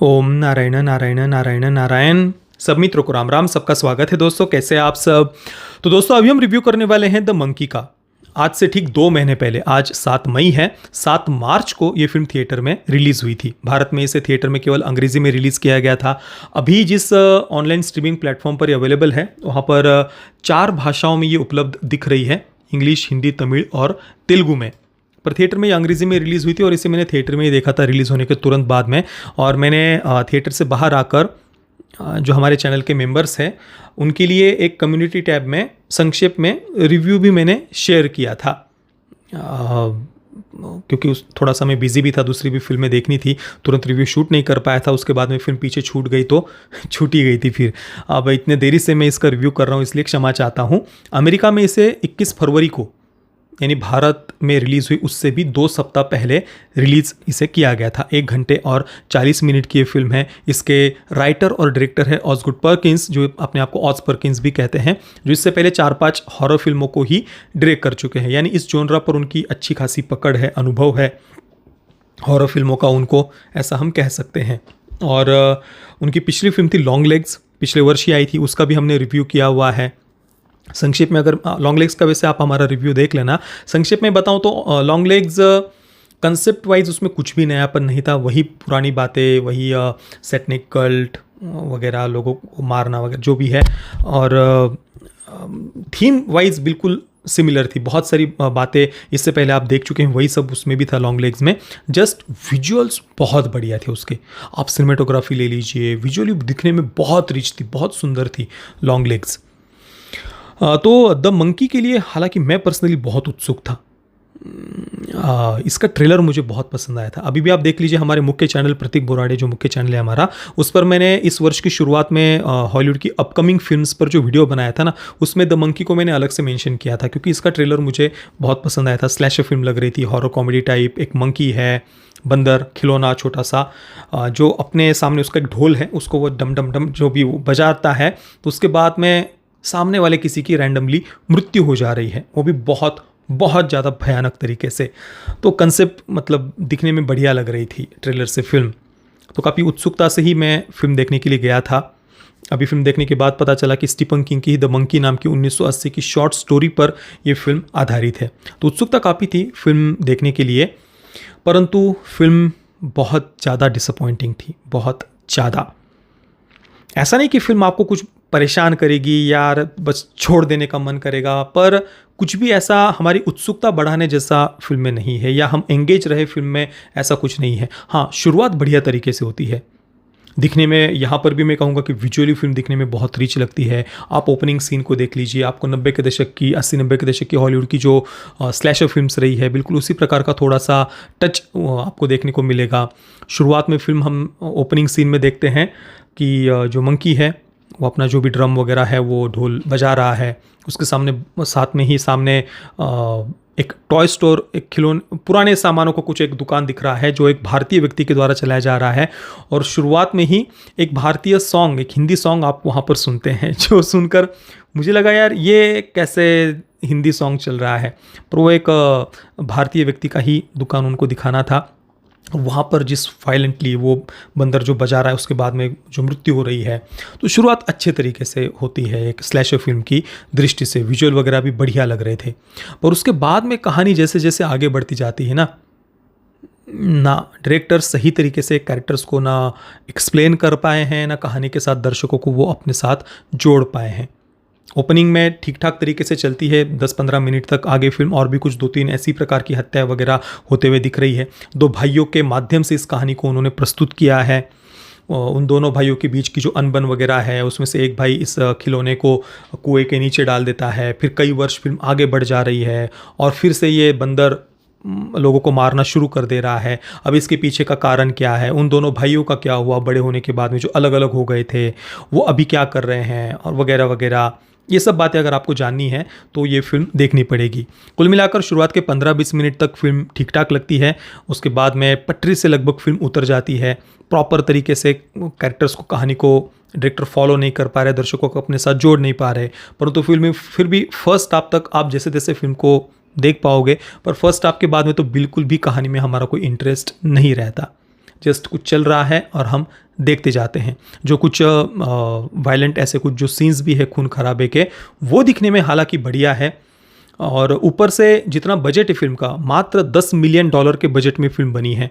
ओम नारायण नारायण नारायण नारायण। सब मित्रों को राम राम। सबका स्वागत है दोस्तों, कैसे हैं आप सब। तो दोस्तों अभी हम रिव्यू करने वाले हैं द मंकी का। आज से ठीक 2 महीने पहले, आज 7 मई है, 7 मार्च को ये फिल्म थिएटर में रिलीज हुई थी। भारत में इसे थिएटर में केवल अंग्रेजी में रिलीज किया गया था। अभी जिस ऑनलाइन स्ट्रीमिंग प्लेटफॉर्म पर ये अवेलेबल है वहाँ पर 4 भाषाओं में ये उपलब्ध दिख रही है, इंग्लिश, हिंदी, तमिल और तेलुगु में। पर थिएटर में ये अंग्रेजी में रिलीज़ हुई थी और इसे मैंने थिएटर में ही देखा था रिलीज़ होने के तुरंत बाद में। और मैंने थिएटर से बाहर आकर जो हमारे चैनल के मेंबर्स हैं उनके लिए एक कम्युनिटी टैब में संक्षेप में रिव्यू भी मैंने शेयर किया था, क्योंकि उस थोड़ा सा मैं बिजी भी था, दूसरी भी फिल्में देखनी थी, तुरंत रिव्यू शूट नहीं कर पाया था। उसके बाद में फिल्म पीछे छूट गई तो छूट ही गई थी। फिर अब इतने देरी से मैं इसका रिव्यू कर रहा हूँ, इसलिए क्षमा चाहता हूँ। अमेरिका में इसे 21 फरवरी को, यानी भारत में रिलीज़ हुई उससे भी 2 सप्ताह पहले रिलीज़ इसे किया गया था। 1 घंटे और 40 मिनट की ये फिल्म है। इसके राइटर और डायरेक्टर है ऑसगुड पर्किंस, जो अपने आप को ऑस पर्किंस भी कहते हैं, जो इससे पहले 4-5 हॉरर फिल्मों को ही डायरेक्ट कर चुके हैं। यानी इस जॉनरा पर उनकी अच्छी खासी पकड़ है, अनुभव है हॉरर फिल्मों का उनको, ऐसा हम कह सकते हैं। और उनकी पिछली फिल्म थी लॉन्ग लेग्स, पिछले वर्ष ही आई थी, उसका भी हमने रिव्यू किया हुआ है। संक्षेप में अगर लॉन्ग लेग्स का वैसे आप हमारा रिव्यू देख लेना। संक्षेप में बताऊं तो लॉन्ग लेग्स कंसेप्ट वाइज उसमें कुछ भी नयापन नहीं था, वही पुरानी बातें, वही सेटनिक कल्ट वगैरह, लोगों को मारना वगैरह जो भी है। और थीम वाइज बिल्कुल सिमिलर थी, बहुत सारी बातें इससे पहले आप देख चुके हैं, वही सब उसमें भी था लॉन्ग लेग्स में। जस्ट विजुअल्स बहुत बढ़िया थे उसके, आप सिनेमेटोग्राफी ले लीजिए, विजुअली दिखने में बहुत रिच थी, बहुत सुंदर थी लॉन्ग लेग्स। तो द मंकी के लिए हालांकि मैं पर्सनली बहुत उत्सुक था। इसका ट्रेलर मुझे बहुत पसंद आया था। अभी भी आप देख लीजिए हमारे मुख्य चैनल प्रतीक बोराड़े, जो मुख्य चैनल है हमारा, उस पर मैंने इस वर्ष की शुरुआत में हॉलीवुड की अपकमिंग फिल्म्स पर जो वीडियो बनाया था ना, उसमें द मंकी को मैंने अलग से मेंशन किया था, क्योंकि इसका ट्रेलर मुझे बहुत पसंद आया था। स्लैशर फिल्म लग रही थी, हॉरर कॉमेडी टाइप। एक मंकी है, बंदर, खिलौना छोटा सा, जो अपने सामने उसका एक ढोल है, उसको वो डम डम डम जो भी वो बजाता है, तो उसके बाद में सामने वाले किसी की रैंडमली मृत्यु हो जा रही है, वो भी बहुत बहुत ज़्यादा भयानक तरीके से। तो कंसेप्ट मतलब दिखने में बढ़िया लग रही थी ट्रेलर से फिल्म, तो काफ़ी उत्सुकता से ही मैं फिल्म देखने के लिए गया था। अभी फिल्म देखने के बाद पता चला कि स्टीफन किंग की द मंकी नाम की 1980 की शॉर्ट स्टोरी पर यह फिल्म आधारित है। तो उत्सुकता काफ़ी थी फिल्म देखने के लिए, परंतु फिल्म बहुत ज़्यादा डिसअपॉइंटिंग थी, बहुत ज़्यादा। ऐसा नहीं कि फिल्म आपको कुछ परेशान करेगी यार, बस छोड़ देने का मन करेगा, पर कुछ भी ऐसा हमारी उत्सुकता बढ़ाने जैसा फिल्म में नहीं है, या हम एंगेज रहे फिल्म में, ऐसा कुछ नहीं है। हाँ, शुरुआत बढ़िया तरीके से होती है दिखने में। यहाँ पर भी मैं कहूँगा कि विजुअली फिल्म दिखने में बहुत रिच लगती है। आप ओपनिंग सीन को देख लीजिए, आपको 90 के दशक की, 80-90 के दशक की हॉलीवुड की जो स्लैशर फिल्म्स रही है, बिल्कुल उसी प्रकार का थोड़ा सा टच आपको देखने को मिलेगा। शुरुआत में फिल्म हम ओपनिंग सीन में देखते हैं कि जो मंकी है वो अपना जो भी ड्रम वगैरह है वो ढोल बजा रहा है। उसके सामने साथ में ही सामने एक टॉय स्टोर, एक खिलौने पुराने सामानों को कुछ एक दुकान दिख रहा है, जो एक भारतीय व्यक्ति के द्वारा चलाया जा रहा है। और शुरुआत में ही एक भारतीय सॉन्ग, एक हिंदी सॉन्ग आप वहाँ पर सुनते हैं, जो सुनकर मुझे लगा यार ये कैसे हिंदी सॉन्ग चल रहा है। पर वो एक भारतीय व्यक्ति का ही दुकान उनको दिखाना था। वहाँ पर जिस वायलेंटली वो बंदर जो बजा रहा है, उसके बाद में जो मृत्यु हो रही है, तो शुरुआत अच्छे तरीके से होती है एक स्लैशर फिल्म की दृष्टि से। विजुअल वगैरह भी बढ़िया लग रहे थे, पर उसके बाद में कहानी जैसे जैसे आगे बढ़ती जाती है ना डायरेक्टर सही तरीके से कैरेक्टर्स को ना एक्सप्लेन कर पाए हैं, ना कहानी के साथ दर्शकों को वो अपने साथ जोड़ पाए हैं। ओपनिंग में ठीक ठाक तरीके से चलती है, 10-15 मिनट तक आगे फिल्म और भी कुछ 2-3 ऐसी प्रकार की हत्या वगैरह होते हुए दिख रही है। 2 भाइयों के माध्यम से इस कहानी को उन्होंने प्रस्तुत किया है। उन दोनों भाइयों के बीच की जो अनबन वगैरह है, उसमें से एक भाई इस खिलौने को कुएं के नीचे डाल देता है। फिर कई वर्ष फिल्म आगे बढ़ जा रही है और फिर से ये बंदर लोगों को मारना शुरू कर दे रहा है। अब इसके पीछे का कारण क्या है, उन दोनों भाइयों का क्या हुआ बड़े होने के बाद में, जो अलग अलग हो गए थे, वो अभी क्या कर रहे हैं, और वगैरह वगैरह। ये सब बातें अगर आपको जाननी है तो ये फिल्म देखनी पड़ेगी। कुल मिलाकर शुरुआत के 15-20 मिनट तक फिल्म ठीक ठाक लगती है। उसके बाद में पटरी से लगभग फिल्म उतर जाती है। प्रॉपर तरीके से कैरेक्टर्स को, कहानी को डायरेक्टर फॉलो नहीं कर पा रहे, दर्शकों को अपने साथ जोड़ नहीं पा रहे। परंतु फिल्म में फिर भी फर्स्ट हाफ तक आप जैसे तैसे फिल्म को देख पाओगे, पर फर्स्ट हाफ के बाद में तो बिल्कुल भी कहानी में हमारा कोई इंटरेस्ट नहीं रहता। जस्ट कुछ चल रहा है और हम देखते जाते हैं। जो कुछ वायलेंट ऐसे कुछ जो सीन्स भी है खून खराबे के, वो दिखने में हालांकि बढ़िया है। और ऊपर से जितना बजट है फिल्म का, मात्र $10 मिलियन के बजट में फिल्म बनी है।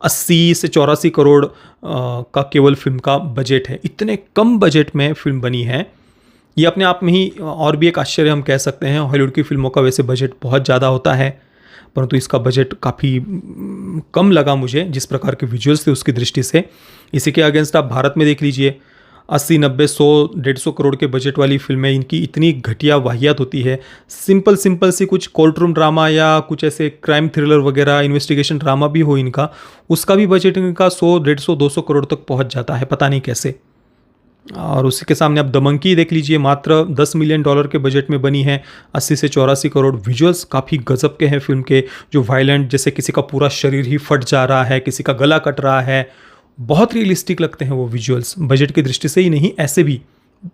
80 से 84 करोड़ का केवल फिल्म का बजट है। इतने कम बजट में फिल्म बनी है, ये अपने आप में ही और भी एक आश्चर्य हम कह सकते हैं। हॉलीवुड की फिल्मों का वैसे बजट बहुत ज़्यादा होता है, परंतु इसका बजट काफ़ी कम लगा मुझे जिस प्रकार के विजुअल्स थे उसकी दृष्टि से। इसी के अगेंस्ट आप भारत में देख लीजिए, 80, 90, 100, 150 करोड़ के बजट वाली फिल्में, इनकी इतनी घटिया वाहियात होती है। सिंपल सिंपल सी कुछ कोर्ट रूम ड्रामा या कुछ ऐसे क्राइम थ्रिलर वगैरह, इन्वेस्टिगेशन ड्रामा भी हो इनका, उसका भी बजट इनका 100, 150, 200 करोड़ तक पहुंच जाता है, पता नहीं कैसे। और उसी के सामने आप द मंकी देख लीजिए, मात्र $10 मिलियन के बजट में बनी है, 80 से 84 करोड़। विजुअल्स काफ़ी गजब के हैं फिल्म के, जो वायलेंट, जैसे किसी का पूरा शरीर ही फट जा रहा है, किसी का गला कट रहा है, बहुत रियलिस्टिक लगते हैं वो विजुअल्स। बजट की दृष्टि से ही नहीं, ऐसे भी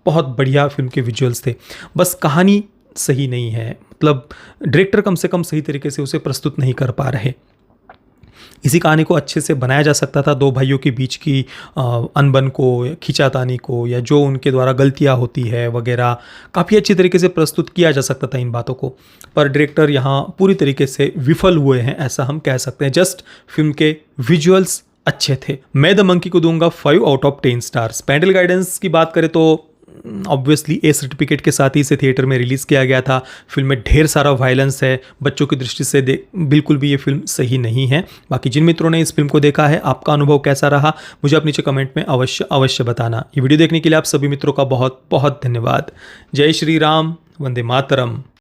बहुत बढ़िया फिल्म के विजुअल्स थे। बस कहानी सही नहीं है, मतलब डायरेक्टर कम से कम सही तरीके से उसे प्रस्तुत नहीं कर पा रहे। इसी कहानी को अच्छे से बनाया जा सकता था, दो भाइयों के बीच की अनबन को, खींचातानी को, या जो उनके द्वारा गलतियां होती है वगैरह, काफ़ी अच्छी तरीके से प्रस्तुत किया जा सकता था इन बातों को। पर डायरेक्टर यहाँ पूरी तरीके से विफल हुए हैं, ऐसा हम कह सकते हैं। जस्ट फिल्म के विजुअल्स अच्छे थे। मैं द मंकी को दूंगा 5 out of 10 stars. Parental guidance की बात करें तो ऑब्वियसली ए सर्टिफिकेट के साथ ही इसे थिएटर में रिलीज़ किया गया था। फिल्म में ढेर सारा वायलेंस है, बच्चों की दृष्टि से बिल्कुल भी ये फिल्म सही नहीं है। बाकी जिन मित्रों ने इस फिल्म को देखा है, आपका अनुभव कैसा रहा, मुझे आप नीचे कमेंट में अवश्य बताना। ये वीडियो देखने के लिए आप सभी मित्रों का बहुत बहुत धन्यवाद। जय श्री राम, वंदे मातरम।